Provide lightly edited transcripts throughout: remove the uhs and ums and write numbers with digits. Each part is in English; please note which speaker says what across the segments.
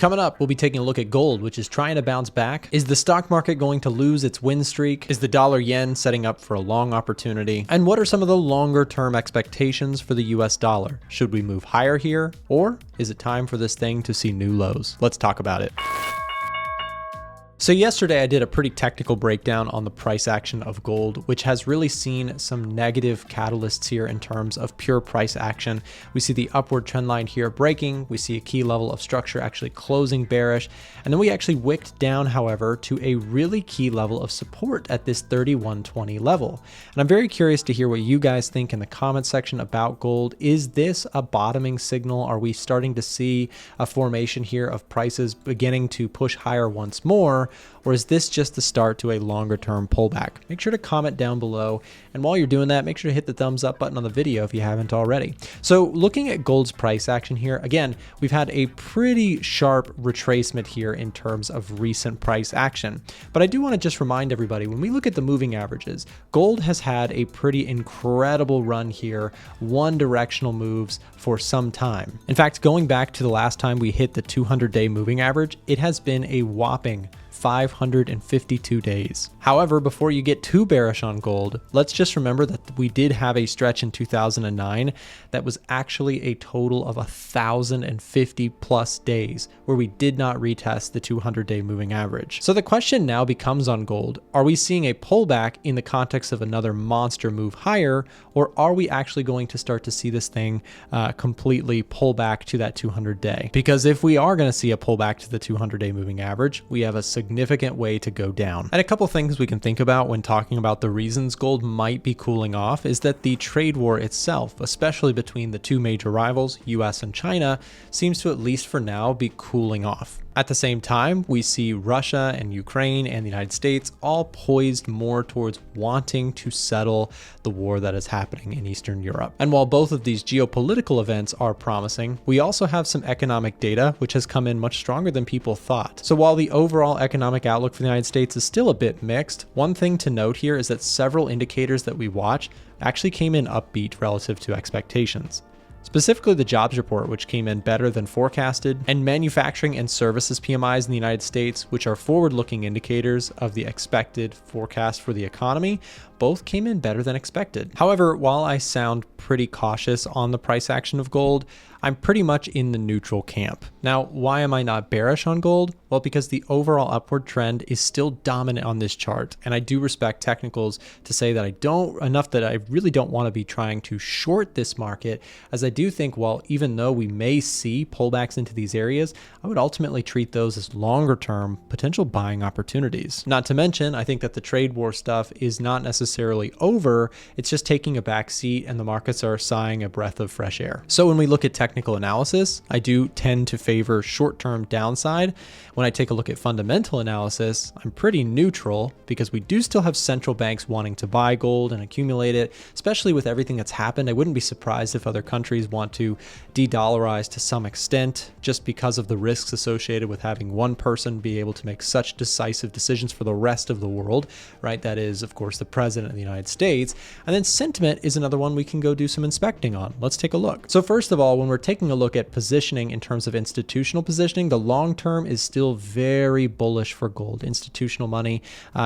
Speaker 1: Coming up, we'll be taking a look at gold, which is trying to bounce back. Is the stock market going to lose its win streak? Is the dollar yen setting up for a long opportunity? And what are some of the longer term expectations for the US dollar? Should we move higher here? Or is it time for this thing to see new lows? Let's talk about it. So yesterday I did a pretty technical breakdown on the price action of gold, which has really seen some negative catalysts here in terms of pure price action. We see the upward trend line here breaking. We see a key level of structure actually closing bearish. And then we actually wicked down, however, to a really key level of support at this 3120 level. And I'm very curious to hear what you guys think in the comment section about gold. Is this a bottoming signal? Are we starting to see a formation here of prices beginning to push higher once more? Or is this just the start to a longer term pullback? Make sure to comment down below. And while you're doing that, make sure to hit the thumbs up button on the video if you haven't already. So looking at gold's price action here, again, we've had a pretty sharp retracement here in terms of recent price action. But I do want to just remind everybody, when we look at the moving averages, gold has had a pretty incredible run here, one directional moves for some time. In fact, going back to the last time we hit the 200-day moving average, it has been a whopping 552 days. However, before you get too bearish on gold, let's just remember that we did have a stretch in 2009 that was actually a total of 1,050 plus days where we did not retest the 200-day moving average. So the question now becomes on gold, are we seeing a pullback in the context of another monster move higher, or are we actually going to start to see this thing completely pull back to that 200-day? Because if we are going to see a pullback to the 200-day moving average, we have a significant way to go down. And a couple things we can think about when talking about the reasons gold might be cooling off is that the trade war itself, especially between the two major rivals, US and China, seems to, at least for now, be cooling off. At the same time, we see Russia and Ukraine and the United States all poised more towards wanting to settle the war that is happening in Eastern Europe. And while both of these geopolitical events are promising, we also have some economic data which has come in much stronger than people thought. So while the overall economic outlook for the United States is still a bit mixed, one thing to note here is that several indicators that we watch actually came in upbeat relative to expectations. Specifically the jobs report, which came in better than forecasted, and manufacturing and services PMIs in the United States, which are forward-looking indicators of the expected forecast for the economy, both came in better than expected. However, while I sound pretty cautious on the price action of gold, I'm pretty much in the neutral camp. Now, why am I not bearish on gold? Well, because the overall upward trend is still dominant on this chart. And I do respect technicals to say that I really don't want to be trying to short this market, as I do think, well, even though we may see pullbacks into these areas, I would ultimately treat those as longer term potential buying opportunities. Not to mention, I think that the trade war stuff is not necessarily over. It's just taking a back seat and the markets are sighing a breath of fresh air. So when we look at technical analysis, I do tend to favor short-term downside. When I take a look at fundamental analysis, I'm pretty neutral because we do still have central banks wanting to buy gold and accumulate it, especially with everything that's happened. I wouldn't be surprised if other countries want to de-dollarize to some extent just because of the risks associated with having one person be able to make such decisive decisions for the rest of the world, right? That is, of course, the president of the United States. And then sentiment is another one we can go do some inspecting on. Let's take a look. So first of all, when we're taking a look at positioning in terms of institutional positioning, the long term is still very bullish for gold. Institutional money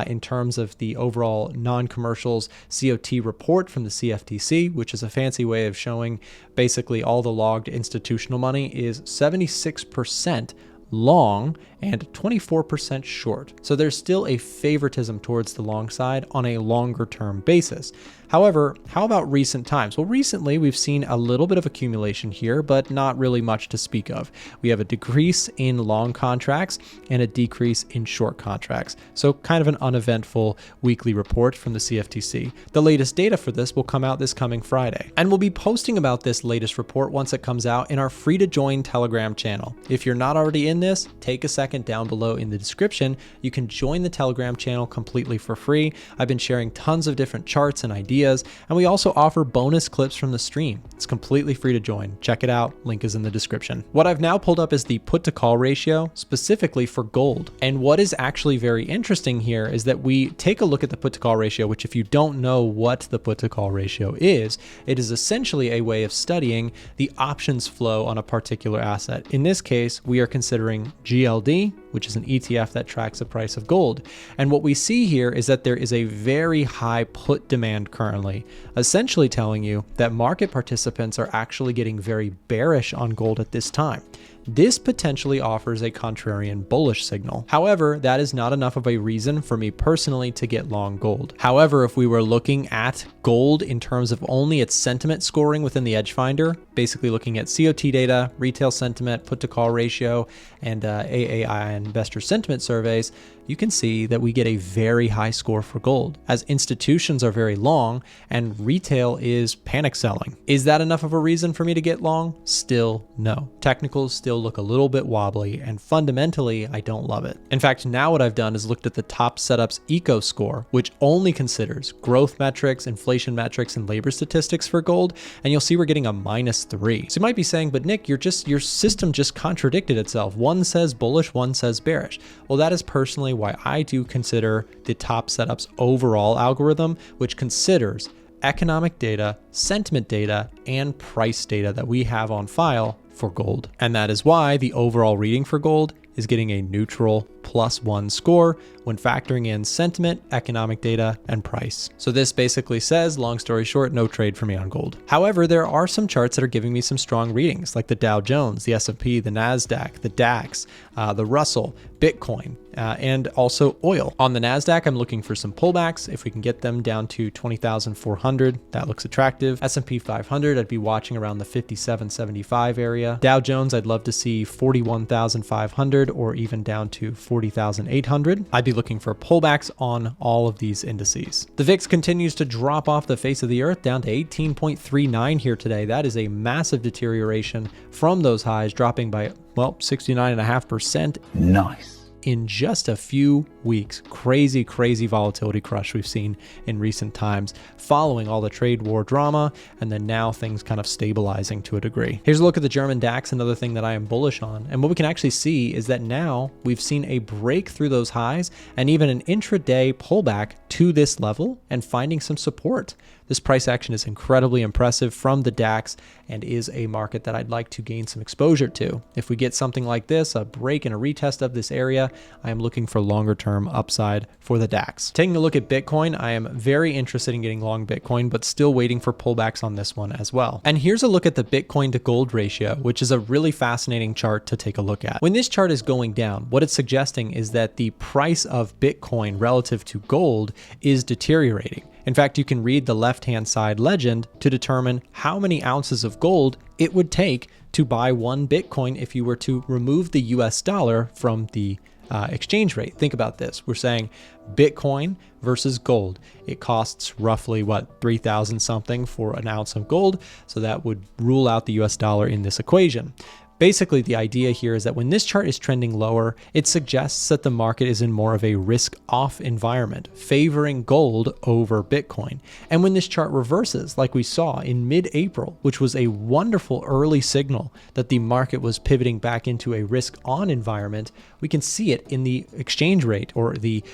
Speaker 1: in terms of the overall non-commercials COT report from the CFTC, which is a fancy way of showing basically all the logged institutional money, is 76% long and 24% short. So there's still a favoritism towards the long side on a longer term basis. However, how about recent times? Well, recently we've seen a little bit of accumulation here, but not really much to speak of. We have a decrease in long contracts and a decrease in short contracts. So kind of an uneventful weekly report from the CFTC. The latest data for this will come out this coming Friday. And we'll be posting about this latest report once it comes out in our free to join Telegram channel. If you're not already in this, take a second down below in the description. You can join the Telegram channel completely for free. I've been sharing tons of different charts and ideas, and we also offer bonus clips from the stream. It's completely free to join. Check it out. Link is in the description. What I've now pulled up is the put to call ratio specifically for gold. And what is actually very interesting here is that we take a look at the put to call ratio, which if you don't know what the put to call ratio is, it is essentially a way of studying the options flow on a particular asset. In this case, we are considering considering GLD, which is an ETF that tracks the price of gold. And what we see here is that there is a very high put demand currently, essentially telling you that market participants are actually getting very bearish on gold at this time. This potentially offers a contrarian bullish signal. However, that is not enough of a reason for me personally to get long gold. However, if we were looking at gold in terms of only its sentiment scoring within the Edge Finder, basically looking at COT data, retail sentiment, put to call ratio, and AAI investor sentiment surveys, you can see that we get a very high score for gold, as institutions are very long and retail is panic selling. Is that enough of a reason for me to get long? Still no. Technicals still look a little bit wobbly, and fundamentally, I don't love it. In fact, now what I've done is looked at the top setups eco score, which only considers growth metrics, inflation metrics, and labor statistics for gold, and you'll see we're getting a -3. So you might be saying, but Nick, your system just contradicted itself. One says bullish, one says bearish. Well, that is personally why I do consider the top setups overall algorithm, which considers economic data, sentiment data, and price data that we have on file for gold. And that is why the overall reading for gold is getting a neutral +1 score when factoring in sentiment, economic data, and price. So this basically says, long story short, no trade for me on gold. However, there are some charts that are giving me some strong readings, like the Dow Jones, the S&P, the NASDAQ, the DAX, the Russell, Bitcoin, and also oil. On the NASDAQ, I'm looking for some pullbacks. If we can get them down to 20,400, that looks attractive. S&P 500, I'd be watching around the 57.75 area. Dow Jones, I'd love to see 41,500 or even down to 40,800. I'd be looking for pullbacks on all of these indices. The VIX continues to drop off the face of the earth down to 18.39 here today. That is a massive deterioration from those highs, dropping by, well, 69.5%.
Speaker 2: Nice.
Speaker 1: In just a few weeks. Crazy, crazy volatility crush we've seen in recent times following all the trade war drama, and then now things kind of stabilizing to a degree. Here's a look at the German DAX, another thing that I am bullish on. And what we can actually see is that now we've seen a break through those highs and even an intraday pullback to this level and finding some support. This price action is incredibly impressive from the DAX and is a market that I'd like to gain some exposure to. If we get something like this, a break and a retest of this area, I am looking for longer term upside for the DAX. Taking a look at Bitcoin, I am very interested in getting long Bitcoin, but still waiting for pullbacks on this one as well. And here's a look at the Bitcoin to gold ratio, which is a really fascinating chart to take a look at. When this chart is going down, what it's suggesting is that the price of Bitcoin relative to gold is deteriorating. In fact, you can read the left-hand side legend to determine how many ounces of gold it would take to buy one Bitcoin if you were to remove the US dollar from the exchange rate. Think about this. We're saying Bitcoin versus gold. It costs roughly, what, 3,000 something for an ounce of gold. So that would rule out the US dollar in this equation. Basically, the idea here is that when this chart is trending lower, it suggests that the market is in more of a risk-off environment, favoring gold over Bitcoin. And when this chart reverses, like we saw in mid-April, which was a wonderful early signal that the market was pivoting back into a risk-on environment, we can see it in the exchange rate, or the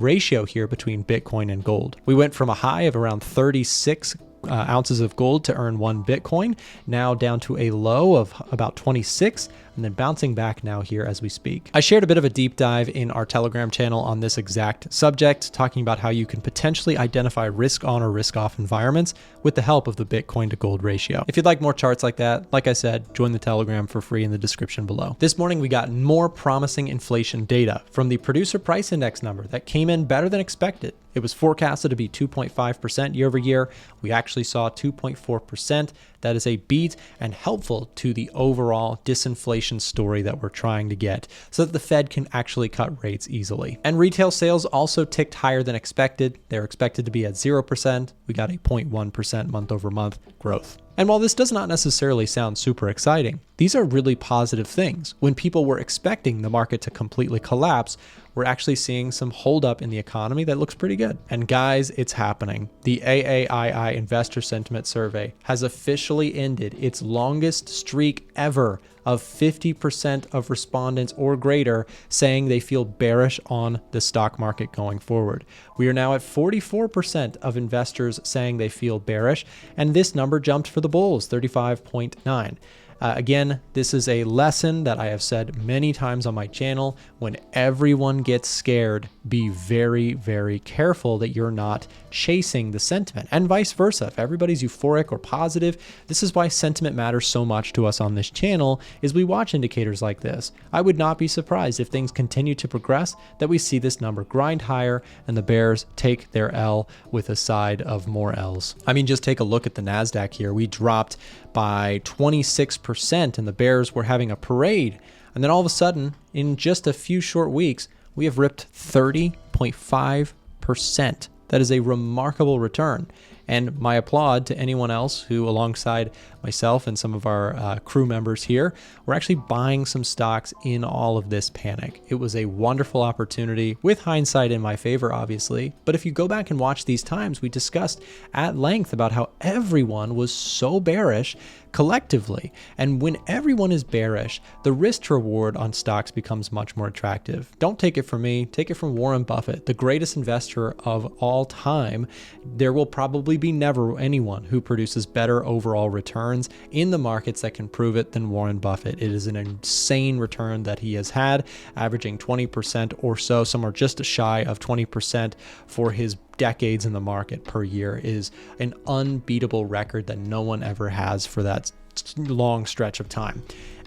Speaker 1: ratio here between Bitcoin and gold. We went from a high of around 36 ounces of gold to earn one Bitcoin, now down to a low of about 26, and then bouncing back now here as we speak. I shared a bit of a deep dive in our Telegram channel on this exact subject, talking about how you can potentially identify risk on or risk off environments with the help of the Bitcoin to gold ratio. If you'd like more charts like that, like I said, join the Telegram for free in the description below. This morning, we got more promising inflation data from the producer price index number that came in better than expected. It was forecasted to be 2.5% year over year. We actually saw 2.4%. That is a beat and helpful to the overall disinflation story that we're trying to get so that the Fed can actually cut rates easily. And retail sales also ticked higher than expected. They're expected to be at 0%. We got a 0.1% month over month growth. And while this does not necessarily sound super exciting, these are really positive things. When people were expecting the market to completely collapse, we're actually seeing some holdup in the economy that looks pretty good. And guys, it's happening. The AAII Investor Sentiment Survey has officially ended its longest streak ever of 50% of respondents or greater saying they feel bearish on the stock market going forward. We are now at 44% of investors saying they feel bearish, and this number jumped for the bulls, 35.9. Again, this is a lesson that I have said many times on my channel. When everyone gets scared, be very, very careful that you're not chasing the sentiment, and vice versa. If everybody's euphoric or positive, this is why sentiment matters so much to us on this channel, is we watch indicators like this. I would not be surprised if things continue to progress, that we see this number grind higher and the bears take their L with a side of more L's. I mean, just take a look at the NASDAQ here. We dropped by 26% and the bears were having a parade. And then all of a sudden, in just a few short weeks, we have ripped 30.5%. That is a remarkable return. And my applaud to anyone else who, alongside myself and some of our crew members here, were actually buying some stocks in all of this panic. It was a wonderful opportunity, with hindsight in my favor, obviously. But if you go back and watch these times, we discussed at length about how everyone was so bearish collectively. And when everyone is bearish, the risk to reward on stocks becomes much more attractive. Don't take it from me, take it from Warren Buffett, the greatest investor of all time. There will probably be never anyone who produces better overall returns in the markets that can prove it than Warren Buffett. It is an insane return that he has had, averaging 20% or so, somewhere just shy of 20% for his decades in the market per year. Is an unbeatable record that no one ever has for that long stretch of time.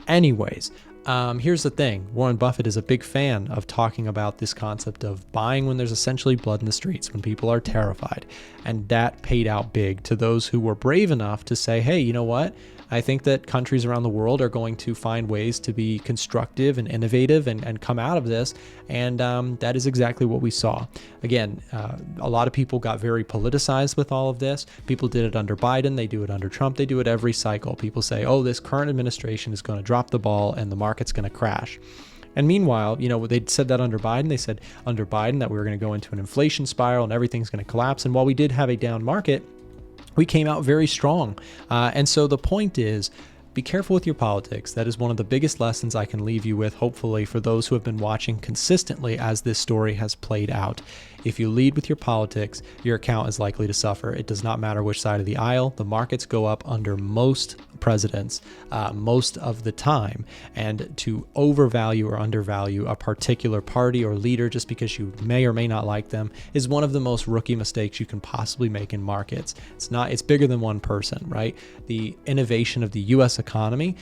Speaker 1: Anyways, here's the thing. Warren Buffett is a big fan of talking about this concept of buying when there's essentially blood in the streets, when people are terrified. And that paid out big to those who were brave enough to say, hey, you know what? I think that countries around the world are going to find ways to be constructive and innovative and come out of this. And that is exactly what we saw. Again, a lot of people got very politicized with all of this. People did it under Biden. They do it under Trump. They do it every cycle. People say, oh, this current administration is going to drop the ball and the market's going to crash. And meanwhile, you know, they said that under Biden. They said under Biden that we were going to go into an inflation spiral and everything's going to collapse. And while we did have a down market, we came out very strong. And so the point is, be careful with your politics. That is one of the biggest lessons I can leave you with, hopefully, for those who have been watching consistently as this story has played out. If you lead with your politics, your account is likely to suffer. It does not matter which side of the aisle. The markets go up under most presidents most of the time. And to overvalue or undervalue a particular party or leader just because you may or may not like them is one of the most rookie mistakes you can possibly make in markets. It's bigger than one person, right? The innovation of the US economy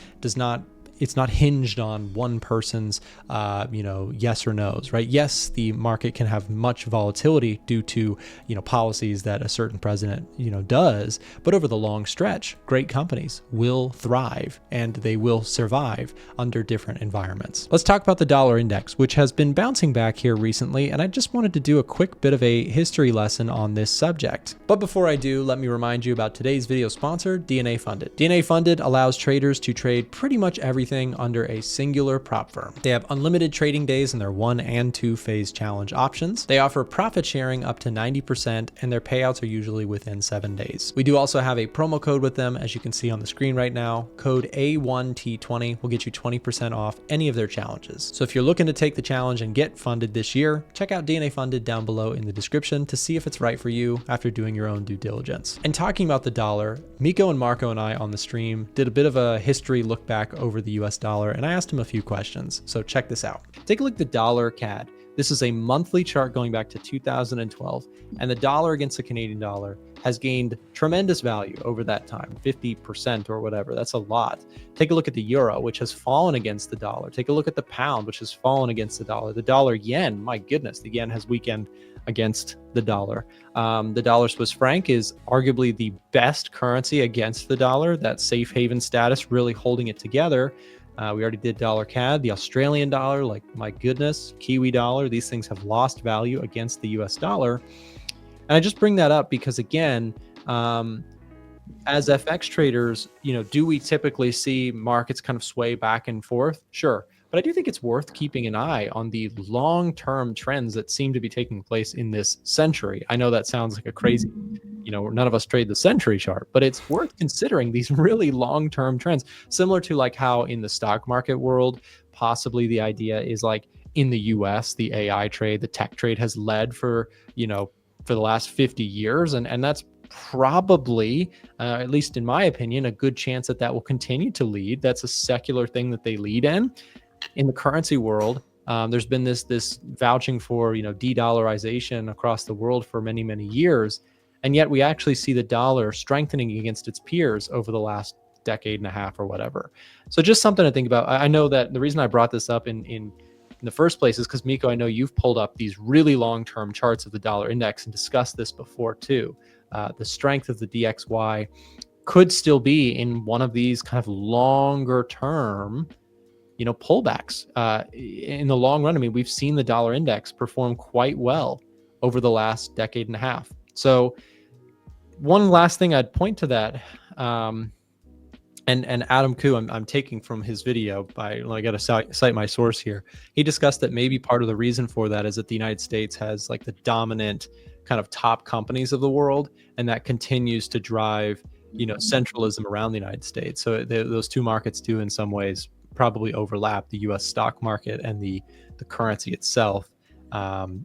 Speaker 1: it's not hinged on one person's, yes or no's, right? Yes, the market can have much volatility due to, policies that a certain president, does, but over the long stretch, great companies will thrive and they will survive under different environments. Let's talk about the dollar index, which has been bouncing back here recently, and I just wanted to do a quick bit of a history lesson on this subject. But before I do, let me remind you about today's video sponsor, DNA Funded. DNA Funded allows traders to trade pretty much everything under a singular prop firm. They have unlimited trading days in their 1 and 2 phase challenge options. They offer profit sharing up to 90%, and their payouts are usually within 7 days. We do also have a promo code with them, as you can see on the screen right now. Code A1T20 will get you 20% off any of their challenges. So if you're looking to take the challenge and get funded this year, check out DNA Funded down below in the description to see if it's right for you after doing your own due diligence. And talking about the dollar, Miko and Marco and I on the stream did a bit of a history look back over the US dollar, and I asked him a few questions. So check this out. Take a look at the dollar CAD. This is a monthly chart going back to 2012, and the dollar against the Canadian dollar has gained tremendous value over that time, 50% or whatever. That's a lot. Take a look at the euro, which has fallen against the dollar. Take a look at the pound, which has fallen against the dollar. The dollar yen, my goodness, the yen has weakened against the dollar. The dollar Swiss franc is arguably the best currency against the dollar. That safe haven status really holding it together. We already did dollar CAD, the Australian dollar, like my goodness, Kiwi dollar. These things have lost value against the US dollar. And I just bring that up because, again, as FX traders, do we typically see markets kind of sway back and forth? Sure. But I do think it's worth keeping an eye on the long-term trends that seem to be taking place in this century. I know that sounds like a crazy, none of us trade the century chart, but it's worth considering these really long-term trends, similar to like how in the stock market world, possibly the idea is like in the US, the AI trade, the tech trade has led for the last 50 years. And that's probably, at least in my opinion, a good chance that that will continue to lead. That's a secular thing that they lead in the currency world. There's been this vouching for de-dollarization across the world for many years, and yet we actually see the dollar strengthening against its peers over the last decade and a half or whatever. So just something to think about. I know that the reason I brought this up in the first place is because, Miko, I know you've pulled up these really long-term charts of the dollar index and discussed this before too. The strength of the DXY could still be in one of these kind of longer term pullbacks. In the long run, I mean, we've seen the dollar index perform quite well over the last decade and a half. So one last thing I'd point to that, and Adam Koo, I'm taking from his video. I got to cite my source here. He discussed that maybe part of the reason for that is that the United States has like the dominant kind of top companies of the world, and that continues to drive centralism around the United States. So those two markets do in some ways probably overlap, the U.S. stock market and the currency itself.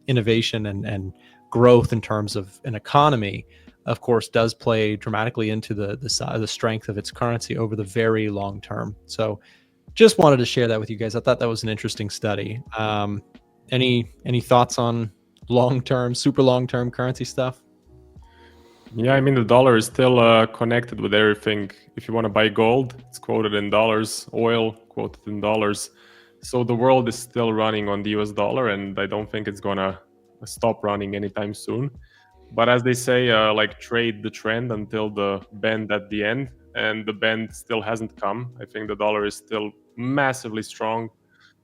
Speaker 1: Innovation and growth in terms of an economy, of course, does play dramatically into the strength of its currency over the very long term. So just wanted to share that with you guys. I thought that was an interesting study. Any thoughts on long-term, super long-term currency stuff?
Speaker 2: Yeah, I mean, the dollar is still connected with everything. If you want to buy gold, it's quoted in dollars, oil quoted in dollars. So the world is still running on the US dollar, and I don't think it's going to stop running anytime soon. But as they say, like trade the trend until the bend at the end, and the bend still hasn't come. I think the dollar is still massively strong.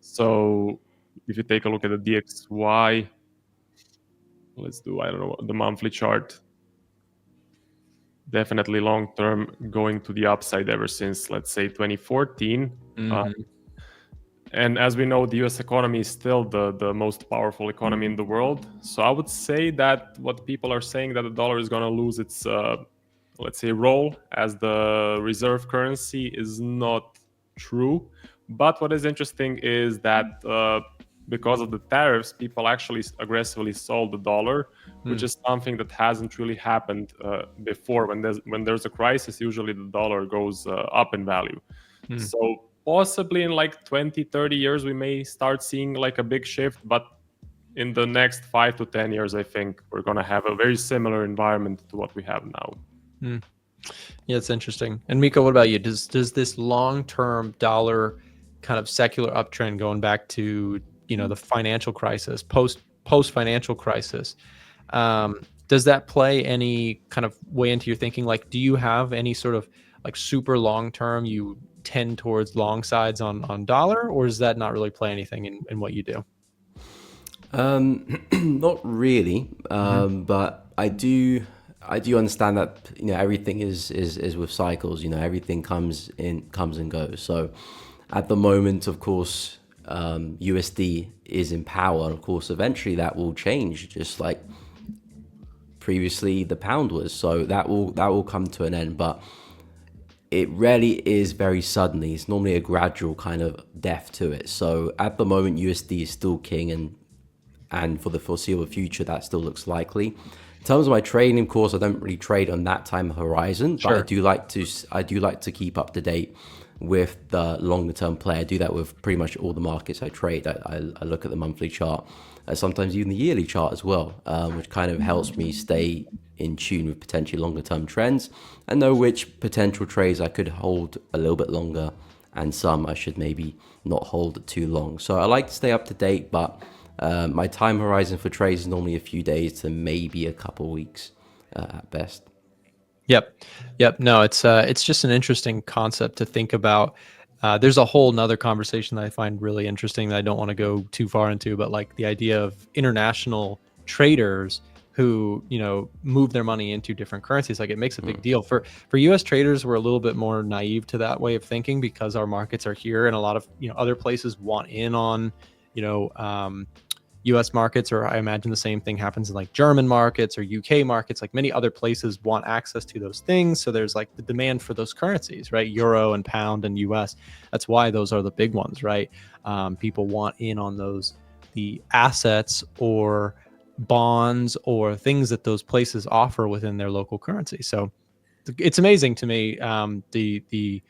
Speaker 2: So if you take a look at the DXY, let's do, I don't know, the monthly chart. Definitely long term going to the upside ever since, let's say, 2014. And as we know, the US economy is still the most powerful economy in the world. So I would say that what people are saying, that the dollar is going to lose its, let's say, role as the reserve currency, is not true. But what is interesting is that because of the tariffs, people actually aggressively sold the dollar, which is something that hasn't really happened before. When there's a crisis, usually the dollar goes up in value. So possibly in like 20, 30 years, we may start seeing like a big shift. But in the next 5 to 10 years, I think we're going to have a very similar environment to what we have now.
Speaker 1: Yeah, it's interesting. And Miko, what about you? Does this long-term dollar kind of secular uptrend going back to the financial crisis, post financial crisis, does that play any kind of way into your thinking? Like, do you have any sort of like super long-term you tend towards long sides on dollar, or does that not really play anything in what you do?
Speaker 3: Not really, but I do understand that everything is with cycles. Everything comes and goes. So at the moment, of course, USD is in power. Of course, eventually that will change, just like previously the pound was. So that will come to an end, but it rarely is very suddenly. It's normally a gradual kind of death to it. So at the moment, USD is still king, and for the foreseeable future, that still looks likely. In terms of my trading, of course, I don't really trade on that time horizon, but I do like to keep up to date with the longer term play. I do that with pretty much all the markets I trade. I look at the monthly chart, sometimes even the yearly chart as well, which kind of helps me stay in tune with potentially longer term trends and know which potential trades I could hold a little bit longer and some I should maybe not hold too long. So I like to stay up to date, but my time horizon for trades is normally a few days to maybe a couple weeks at best.
Speaker 1: Yep. No, it's just an interesting concept to think about. There's a whole nother conversation that I find really interesting that I don't want to go too far into, but like the idea of international traders who move their money into different currencies. Like, it makes a big deal for US traders. We're a little bit more naive to that way of thinking because our markets are here, and a lot of other places want in on US markets, or I imagine the same thing happens in like German markets or UK markets. Like, many other places want access to those things. So there's like the demand for those currencies, right? Euro and pound and US. That's why those are the big ones, right? People want in on the assets or bonds or things that those places offer within their local currency. So it's amazing to me, the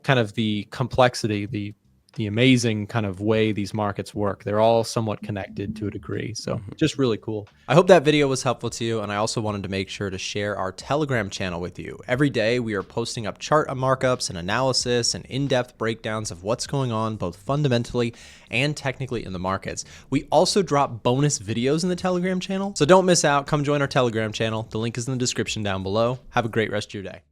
Speaker 1: kind of the complexity, the amazing kind of way these markets work. They're all somewhat connected to a degree. So just really cool. I hope that video was helpful to you. And I also wanted to make sure to share our Telegram channel with you. Every day we are posting up chart markups and analysis and in-depth breakdowns of what's going on both fundamentally and technically in the markets. We also drop bonus videos in the Telegram channel. So don't miss out. Come join our Telegram channel. The link is in the description down below. Have a great rest of your day.